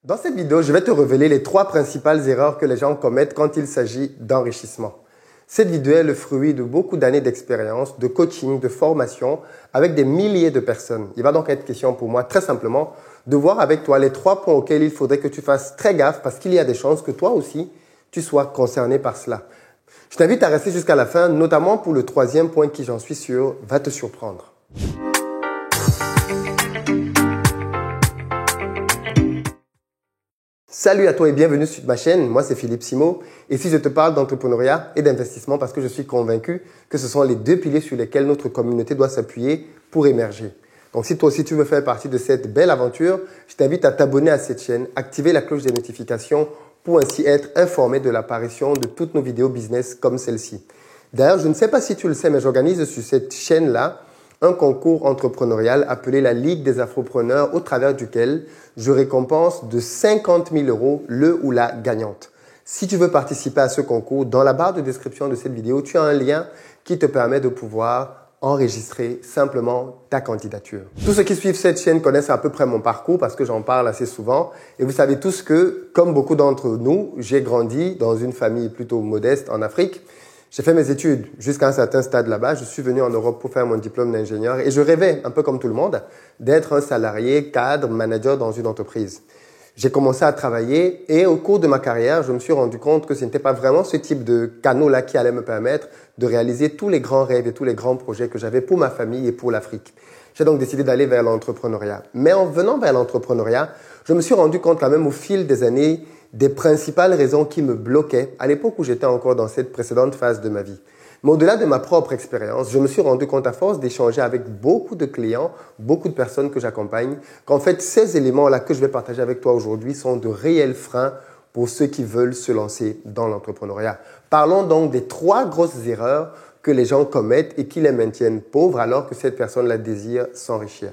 Dans cette vidéo, je vais te révéler les 3 principales erreurs que les gens commettent quand il s'agit d'enrichissement. Cette vidéo est le fruit de beaucoup d'années d'expérience, de coaching, de formation avec des milliers de personnes. Il va donc être question pour moi, très simplement, de voir avec toi les 3 points auxquels il faudrait que tu fasses très gaffe parce qu'il y a des chances que toi aussi, tu sois concerné par cela. Je t'invite à rester jusqu'à la fin, notamment pour le 3e point qui, j'en suis sûr, va te surprendre. Salut à toi et bienvenue sur ma chaîne, moi c'est Philippe Simo. Ici je te parle d'entrepreneuriat et d'investissement parce que je suis convaincu que ce sont les 2 piliers sur lesquels notre communauté doit s'appuyer pour émerger. Donc si toi aussi tu veux faire partie de cette belle aventure, je t'invite à t'abonner à cette chaîne, activer la cloche des notifications pour ainsi être informé de l'apparition de toutes nos vidéos business comme celle-ci. D'ailleurs, je ne sais pas si tu le sais, mais j'organise sur cette chaîne-là un concours entrepreneurial appelé la Ligue des Afropreneurs au travers duquel je récompense de 50 000 € le ou la gagnante. Si tu veux participer à ce concours, dans la barre de description de cette vidéo, tu as un lien qui te permet de pouvoir enregistrer simplement ta candidature. Tous ceux qui suivent cette chaîne connaissent à peu près mon parcours parce que j'en parle assez souvent. Et vous savez tous que, comme beaucoup d'entre nous, j'ai grandi dans une famille plutôt modeste en Afrique. J'ai fait mes études jusqu'à un certain stade là-bas. Je suis venu en Europe pour faire mon diplôme d'ingénieur et je rêvais, un peu comme tout le monde, d'être un salarié, cadre, manager dans une entreprise. J'ai commencé à travailler et au cours de ma carrière, je me suis rendu compte que ce n'était pas vraiment ce type de canaux-là qui allait me permettre de réaliser tous les grands rêves et tous les grands projets que j'avais pour ma famille et pour l'Afrique. J'ai donc décidé d'aller vers l'entrepreneuriat. Mais en venant vers l'entrepreneuriat, je me suis rendu compte quand même au fil des années des principales raisons qui me bloquaient à l'époque où j'étais encore dans cette précédente phase de ma vie. Mais au-delà de ma propre expérience, je me suis rendu compte à force d'échanger avec beaucoup de clients, beaucoup de personnes que j'accompagne, qu'en fait, ces éléments-là que je vais partager avec toi aujourd'hui sont de réels freins pour ceux qui veulent se lancer dans l'entrepreneuriat. Parlons donc des 3 grosses erreurs que les gens commettent et qui les maintiennent pauvres alors que cette personne-là désire s'enrichir.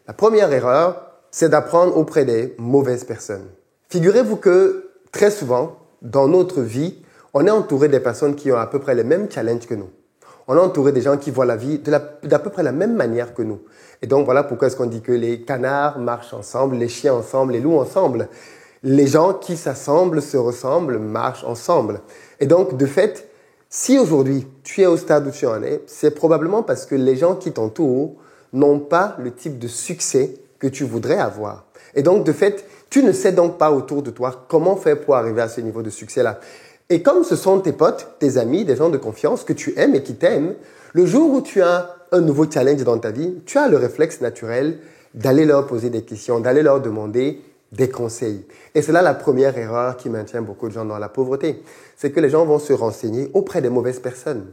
La première erreur, c'est d'apprendre auprès des mauvaises personnes. Figurez-vous que très souvent, dans notre vie, on est entouré des personnes qui ont à peu près les mêmes challenges que nous. On est entouré des gens qui voient la vie d'à peu près la même manière que nous. Et donc voilà pourquoi est-ce qu'on dit que les canards marchent ensemble, les chiens ensemble, les loups ensemble. Les gens qui s'assemblent, se ressemblent, marchent ensemble. Et donc, de fait, si aujourd'hui tu es au stade où tu en es, c'est probablement parce que les gens qui t'entourent n'ont pas le type de succès que tu voudrais avoir. Et donc, de fait, tu ne sais donc pas autour de toi comment faire pour arriver à ce niveau de succès-là. Et comme ce sont tes potes, tes amis, des gens de confiance que tu aimes et qui t'aiment, le jour où tu as un nouveau challenge dans ta vie, tu as le réflexe naturel d'aller leur poser des questions, d'aller leur demander des conseils. Et c'est là la première erreur qui maintient beaucoup de gens dans la pauvreté. C'est que les gens vont se renseigner auprès des mauvaises personnes.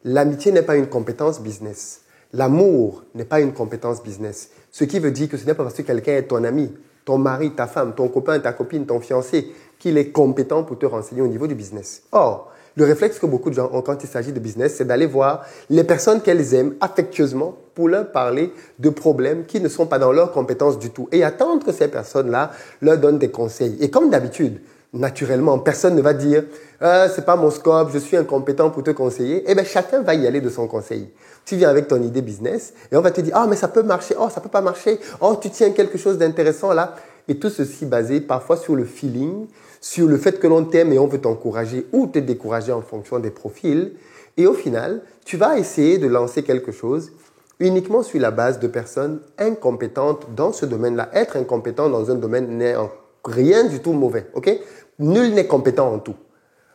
L'amitié n'est pas une compétence business. L'amour n'est pas une compétence business. Ce qui veut dire que ce n'est pas parce que quelqu'un est ton ami, ton mari, ta femme, ton copain, ta copine, ton fiancé, qu'il est compétent pour te renseigner au niveau du business. Or, le réflexe que beaucoup de gens ont quand il s'agit de business, c'est d'aller voir les personnes qu'elles aiment affectueusement pour leur parler de problèmes qui ne sont pas dans leurs compétences du tout et attendre que ces personnes-là leur donnent des conseils. Et comme d'habitude, naturellement, personne ne va dire c'est pas mon scope, je suis incompétent pour te conseiller. Eh bien, chacun va y aller de son conseil. Tu viens avec ton idée business et on va te dire mais ça peut marcher, ça peut pas marcher, tu tiens quelque chose d'intéressant là. Et tout ceci basé parfois sur le feeling, sur le fait que l'on t'aime et on veut t'encourager ou te décourager en fonction des profils. Et au final, tu vas essayer de lancer quelque chose uniquement sur la base de personnes incompétentes dans ce domaine-là. Être incompétent dans un domaine n'est rien du tout mauvais, ok? Nul n'est compétent en tout.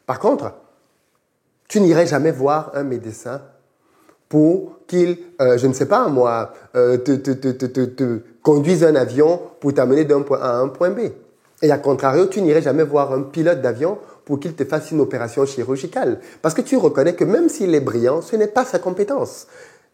Par contre, tu n'irais jamais voir un médecin pour qu'il, je ne sais pas moi, te conduise un avion pour t'amener d'un point A à un point B. Et à contrario, tu n'irais jamais voir un pilote d'avion pour qu'il te fasse une opération chirurgicale. Parce que tu reconnais que même s'il est brillant, ce n'est pas sa compétence.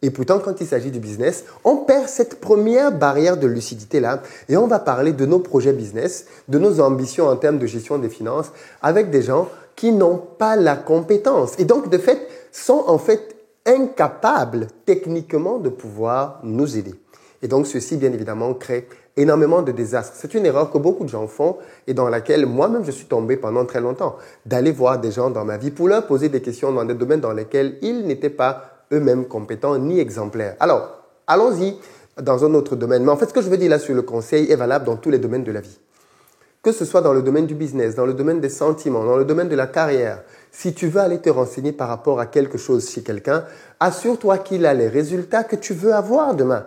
Et pourtant, quand il s'agit du business, on perd cette première barrière de lucidité-là et on va parler de nos projets business, de nos ambitions en termes de gestion des finances avec des gens qui n'ont pas la compétence et donc, de fait, sont en fait incapables techniquement de pouvoir nous aider. Et donc, ceci, bien évidemment, crée énormément de désastres. C'est une erreur que beaucoup de gens font et dans laquelle moi-même je suis tombé pendant très longtemps. D'aller voir des gens dans ma vie pour leur poser des questions dans des domaines dans lesquels ils n'étaient pas eux-mêmes compétents ni exemplaires. Alors, allons-y dans un autre domaine. Mais en fait, ce que je veux dire là sur le conseil est valable dans tous les domaines de la vie. Que ce soit dans le domaine du business, dans le domaine des sentiments, dans le domaine de la carrière, si tu veux aller te renseigner par rapport à quelque chose chez quelqu'un, assure-toi qu'il a les résultats que tu veux avoir demain.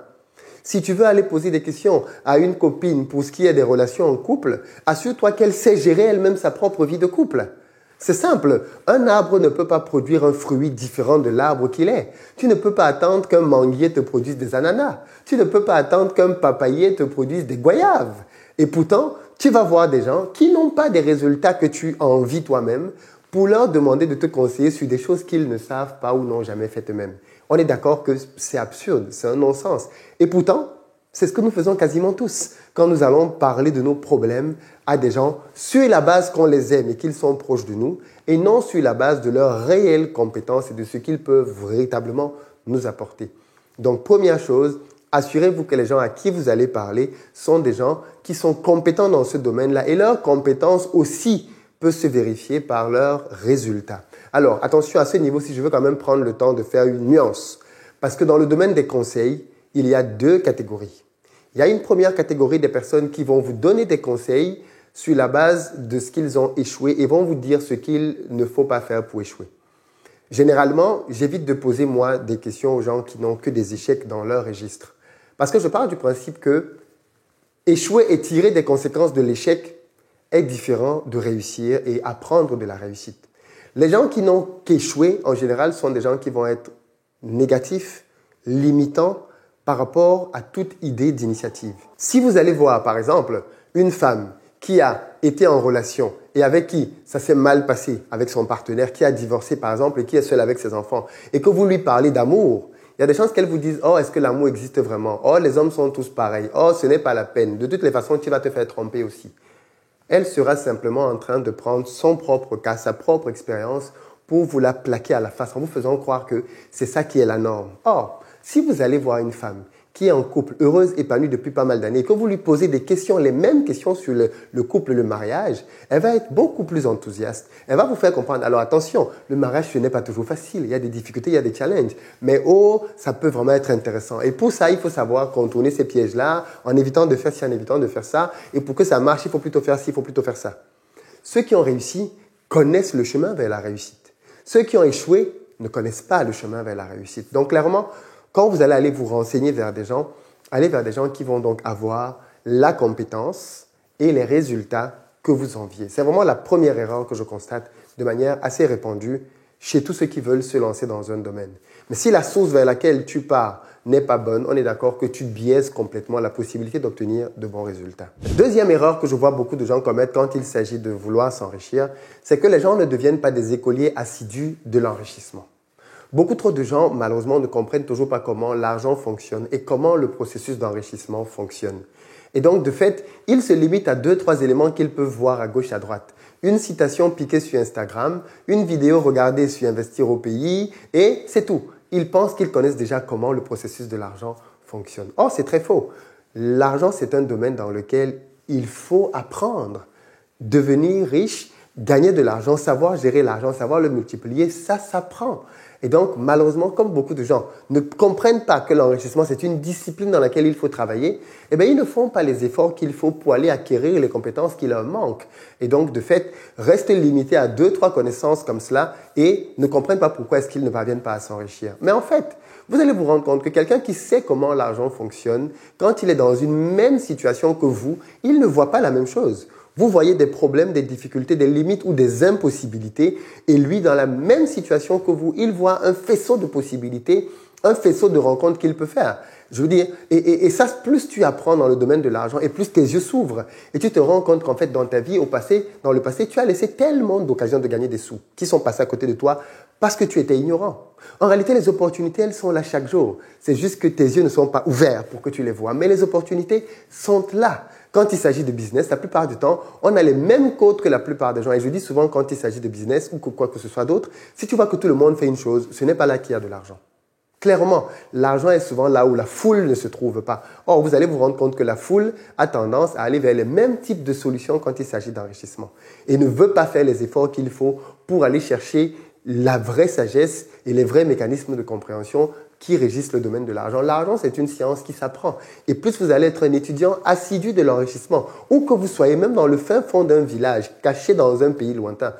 Si tu veux aller poser des questions à une copine pour ce qui est des relations en couple, assure-toi qu'elle sait gérer elle-même sa propre vie de couple. C'est simple, un arbre ne peut pas produire un fruit différent de l'arbre qu'il est. Tu ne peux pas attendre qu'un manguier te produise des ananas. Tu ne peux pas attendre qu'un papayer te produise des goyaves. Et pourtant, tu vas voir des gens qui n'ont pas des résultats que tu envies toi-même pour leur demander de te conseiller sur des choses qu'ils ne savent pas ou n'ont jamais faites eux-mêmes. On est d'accord que c'est absurde, c'est un non-sens. Et pourtant, c'est ce que nous faisons quasiment tous quand nous allons parler de nos problèmes à des gens sur la base qu'on les aime et qu'ils sont proches de nous et non sur la base de leurs réelles compétences et de ce qu'ils peuvent véritablement nous apporter. Donc, première chose, assurez-vous que les gens à qui vous allez parler sont des gens qui sont compétents dans ce domaine-là et leurs compétences aussi peuvent se vérifier par leurs résultats. Alors, attention à ce niveau si je veux quand même prendre le temps de faire une nuance. Parce que dans le domaine des conseils, il y a deux catégories. Il y a une première catégorie des personnes qui vont vous donner des conseils sur la base de ce qu'ils ont échoué et vont vous dire ce qu'il ne faut pas faire pour échouer. Généralement, j'évite de poser moi des questions aux gens qui n'ont que des échecs dans leur registre. Parce que je pars du principe que échouer et tirer des conséquences de l'échec est différent de réussir et apprendre de la réussite. Les gens qui n'ont qu'échoué, en général, sont des gens qui vont être négatifs, limitants, par rapport à toute idée d'initiative. Si vous allez voir, par exemple, une femme qui a été en relation et avec qui ça s'est mal passé avec son partenaire, qui a divorcé, par exemple, et qui est seule avec ses enfants, et que vous lui parlez d'amour, il y a des chances qu'elle vous dise « Oh, est-ce que l'amour existe vraiment? Oh, les hommes sont tous pareils. Oh, ce n'est pas la peine. De toutes les façons, tu vas te faire tromper aussi. » Elle sera simplement en train de prendre son propre cas, sa propre expérience pour vous la plaquer à la face en vous faisant croire que c'est ça qui est la norme. Or, si vous allez voir une femme qui est en couple, heureuse, épanouie depuis pas mal d'années, et que vous lui posez des questions, les mêmes questions sur le couple, le mariage, elle va être beaucoup plus enthousiaste. Elle va vous faire comprendre, alors attention, le mariage, ce n'est pas toujours facile. Il y a des difficultés, il y a des challenges. Mais oh, ça peut vraiment être intéressant. Et pour ça, il faut savoir contourner ces pièges-là en évitant de faire ci, en évitant de faire ça. Et pour que ça marche, il faut plutôt faire ci, il faut plutôt faire ça. Ceux qui ont réussi connaissent le chemin vers la réussite. Ceux qui ont échoué ne connaissent pas le chemin vers la réussite. Donc clairement, quand vous allez aller vous renseigner vers des gens, allez vers des gens qui vont donc avoir la compétence et les résultats que vous enviez. C'est vraiment la première erreur que je constate de manière assez répandue chez tous ceux qui veulent se lancer dans un domaine. Mais si la source vers laquelle tu pars n'est pas bonne, on est d'accord que tu biaises complètement la possibilité d'obtenir de bons résultats. Deuxième erreur que je vois beaucoup de gens commettre quand il s'agit de vouloir s'enrichir, c'est que les gens ne deviennent pas des écoliers assidus de l'enrichissement. Beaucoup trop de gens, malheureusement, ne comprennent toujours pas comment l'argent fonctionne et comment le processus d'enrichissement fonctionne. Et donc, de fait, ils se limitent à 2-3 éléments qu'ils peuvent voir à gauche, à droite. Une citation piquée sur Instagram, une vidéo regardée sur Investir au pays, et c'est tout. Ils pensent qu'ils connaissent déjà comment le processus de l'argent fonctionne. Or, c'est très faux. L'argent, c'est un domaine dans lequel il faut apprendre. Devenir riche, gagner de l'argent, savoir gérer l'argent, savoir le multiplier, ça s'apprend. Et donc, malheureusement, comme beaucoup de gens ne comprennent pas que l'enrichissement, c'est une discipline dans laquelle il faut travailler, eh bien, ils ne font pas les efforts qu'il faut pour aller acquérir les compétences qui leur manquent. Et donc, de fait, restent limités à 2-3 connaissances comme cela et ne comprennent pas pourquoi est-ce qu'ils ne parviennent pas à s'enrichir. Mais en fait, vous allez vous rendre compte que quelqu'un qui sait comment l'argent fonctionne, quand il est dans une même situation que vous, il ne voit pas la même chose. Vous voyez des problèmes, des difficultés, des limites ou des impossibilités. Et lui, dans la même situation que vous, il voit un faisceau de possibilités, un faisceau de rencontres qu'il peut faire. Je veux dire, et ça, plus tu apprends dans le domaine de l'argent et plus tes yeux s'ouvrent. Et tu te rends compte qu'en fait, dans ta vie, dans le passé, tu as laissé tellement d'occasions de gagner des sous qui sont passés à côté de toi parce que tu étais ignorant. En réalité, les opportunités, elles sont là chaque jour. C'est juste que tes yeux ne sont pas ouverts pour que tu les vois. Mais les opportunités sont là. Quand il s'agit de business, la plupart du temps, on a les mêmes codes que la plupart des gens. Et je dis souvent, quand il s'agit de business ou quoi que ce soit d'autre, si tu vois que tout le monde fait une chose, ce n'est pas là qu'il y a de l'argent. Clairement, l'argent est souvent là où la foule ne se trouve pas. Or, vous allez vous rendre compte que la foule a tendance à aller vers les mêmes types de solutions quand il s'agit d'enrichissement et ne veut pas faire les efforts qu'il faut pour aller chercher la vraie sagesse et les vrais mécanismes de compréhension qui régissent le domaine de l'argent. L'argent, c'est une science qui s'apprend. Et plus vous allez être un étudiant assidu de l'enrichissement, ou que vous soyez même dans le fin fond d'un village, caché dans un pays lointain,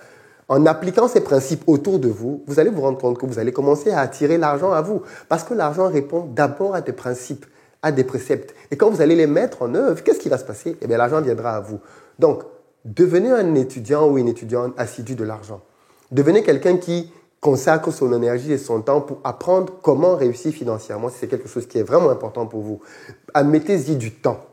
en appliquant ces principes autour de vous, vous allez vous rendre compte que vous allez commencer à attirer l'argent à vous. Parce que l'argent répond d'abord à des principes, à des préceptes. Et quand vous allez les mettre en œuvre, qu'est-ce qui va se passer? Eh bien, l'argent viendra à vous. Donc, devenez un étudiant ou une étudiante assidue de l'argent. Devenez quelqu'un qui consacre son énergie et son temps pour apprendre comment réussir financièrement, si c'est quelque chose qui est vraiment important pour vous. Mettez-y du temps,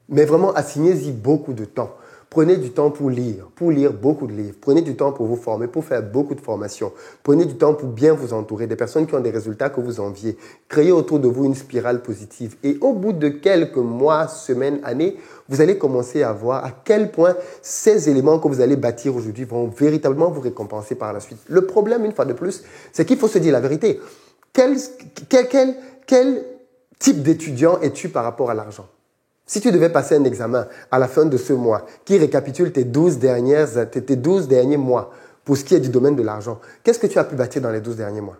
mais vraiment assignez-y beaucoup de temps. Prenez du temps pour lire beaucoup de livres. Prenez du temps pour vous former, pour faire beaucoup de formations. Prenez du temps pour bien vous entourer des personnes qui ont des résultats que vous enviez. Créez autour de vous une spirale positive. Et au bout de quelques mois, semaines, années, vous allez commencer à voir à quel point ces éléments que vous allez bâtir aujourd'hui vont véritablement vous récompenser par la suite. Le problème, une fois de plus, c'est qu'il faut se dire la vérité. Quel type d'étudiant es-tu par rapport à l'argent? Si tu devais passer un examen à la fin de ce mois qui récapitule tes 12 derniers mois pour ce qui est du domaine de l'argent, qu'est-ce que tu as pu bâtir dans les 12 derniers mois?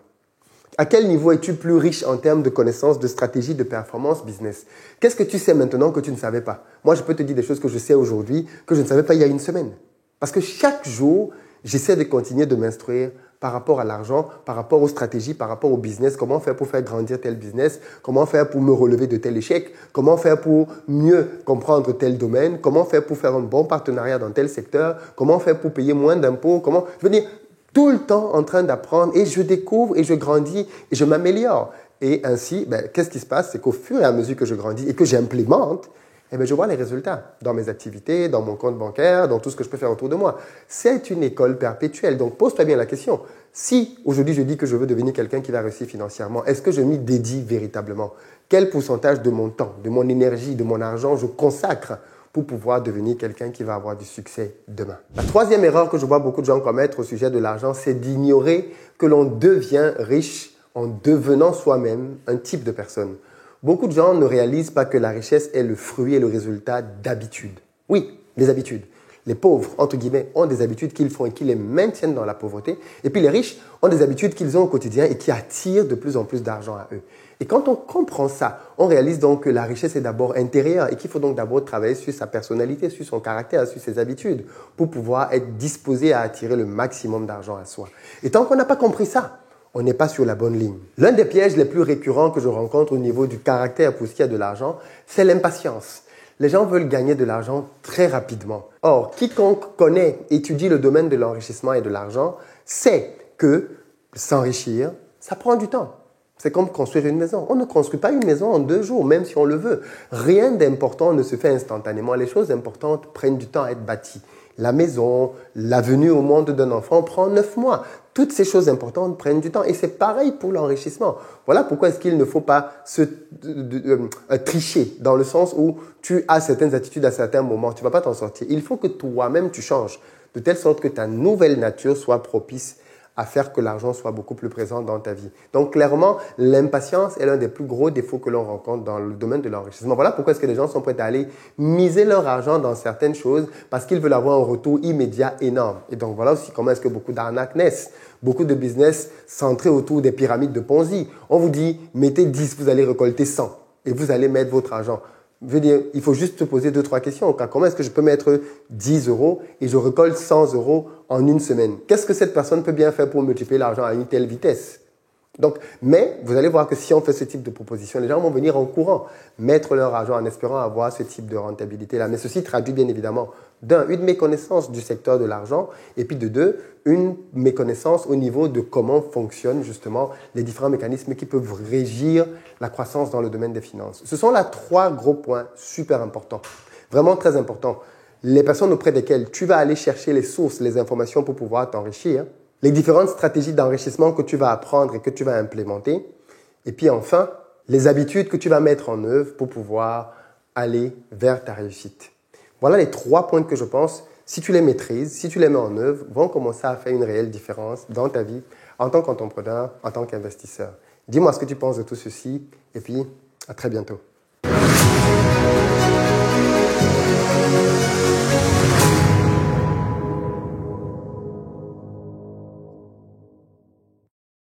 À quel niveau es-tu plus riche en termes de connaissances, de stratégie, de performance business? Qu'est-ce que tu sais maintenant que tu ne savais pas? Moi, je peux te dire des choses que je sais aujourd'hui que je ne savais pas il y a une semaine. Parce que chaque jour, j'essaie de continuer de m'instruire par rapport à l'argent, par rapport aux stratégies, par rapport au business, comment faire pour faire grandir tel business, comment faire pour me relever de tel échec, comment faire pour mieux comprendre tel domaine, comment faire pour faire un bon partenariat dans tel secteur, comment faire pour payer moins d'impôts, je veux dire, tout le temps en train d'apprendre et je découvre et je grandis et je m'améliore. Et ainsi, qu'est-ce qui se passe? C'est qu'au fur et à mesure que je grandis et que j'implémente, je vois les résultats dans mes activités, dans mon compte bancaire, dans tout ce que je peux faire autour de moi. C'est une école perpétuelle. Donc, pose-toi bien la question. Si aujourd'hui je dis que je veux devenir quelqu'un qui va réussir financièrement, est-ce que je m'y dédie véritablement? Quel pourcentage de mon temps, de mon énergie, de mon argent je consacre pour pouvoir devenir quelqu'un qui va avoir du succès demain? La troisième erreur que je vois beaucoup de gens commettre au sujet de l'argent, c'est d'ignorer que l'on devient riche en devenant soi-même un type de personne. Beaucoup de gens ne réalisent pas que la richesse est le fruit et le résultat d'habitudes. Oui, les habitudes. Les pauvres, entre guillemets, ont des habitudes qu'ils font et qui les maintiennent dans la pauvreté. Et puis les riches ont des habitudes qu'ils ont au quotidien et qui attirent de plus en plus d'argent à eux. Et quand on comprend ça, on réalise donc que la richesse est d'abord intérieure et qu'il faut donc d'abord travailler sur sa personnalité, sur son caractère, sur ses habitudes pour pouvoir être disposé à attirer le maximum d'argent à soi. Et tant qu'on n'a pas compris ça, on n'est pas sur la bonne ligne. L'un des pièges les plus récurrents que je rencontre au niveau du caractère pour ce qui est de l'argent, c'est l'impatience. Les gens veulent gagner de l'argent très rapidement. Or, quiconque connaît, étudie le domaine de l'enrichissement et de l'argent, sait que s'enrichir, ça prend du temps. C'est comme construire une maison. On ne construit pas une maison en 2 jours, même si on le veut. Rien d'important ne se fait instantanément. Les choses importantes prennent du temps à être bâties. La maison, la venue au monde d'un enfant prend 9 mois. Toutes ces choses importantes prennent du temps et c'est pareil pour l'enrichissement. Voilà pourquoi est-ce qu'il ne faut pas tricher dans le sens où tu as certaines attitudes à certains moments, tu ne vas pas t'en sortir. Il faut que toi-même tu changes de telle sorte que ta nouvelle nature soit propice à faire que l'argent soit beaucoup plus présent dans ta vie. Donc clairement, l'impatience est l'un des plus gros défauts que l'on rencontre dans le domaine de l'enrichissement. Voilà pourquoi est-ce que les gens sont prêts à aller miser leur argent dans certaines choses parce qu'ils veulent avoir un retour immédiat énorme. Et donc voilà aussi comment est-ce que beaucoup d'arnaques naissent. Beaucoup de business centrés autour des pyramides de Ponzi. On vous dit, mettez 10, vous allez récolter 100 et vous allez mettre votre argent. Je veux dire, il faut juste se poser 2-3 questions. Comment est-ce que je peux mettre 10 € et je récolte 100 € en une semaine? Qu'est-ce que cette personne peut bien faire pour multiplier l'argent à une telle vitesse? Donc, mais vous allez voir que si on fait ce type de proposition, les gens vont venir en courant, mettre leur argent en espérant avoir ce type de rentabilité-là. Mais ceci traduit bien évidemment, d'un, une méconnaissance du secteur de l'argent, et puis de deux, une méconnaissance au niveau de comment fonctionnent justement les différents mécanismes qui peuvent régir la croissance dans le domaine des finances. Ce sont là 3 gros points super importants, vraiment très importants. Les personnes auprès desquelles tu vas aller chercher les sources, les informations pour pouvoir t'enrichir, les différentes stratégies d'enrichissement que tu vas apprendre et que tu vas implémenter. Et puis enfin, les habitudes que tu vas mettre en œuvre pour pouvoir aller vers ta réussite. Voilà les 3 points que je pense, si tu les maîtrises, si tu les mets en œuvre, vont commencer à faire une réelle différence dans ta vie en tant qu'entrepreneur, en tant qu'investisseur. Dis-moi ce que tu penses de tout ceci et puis à très bientôt.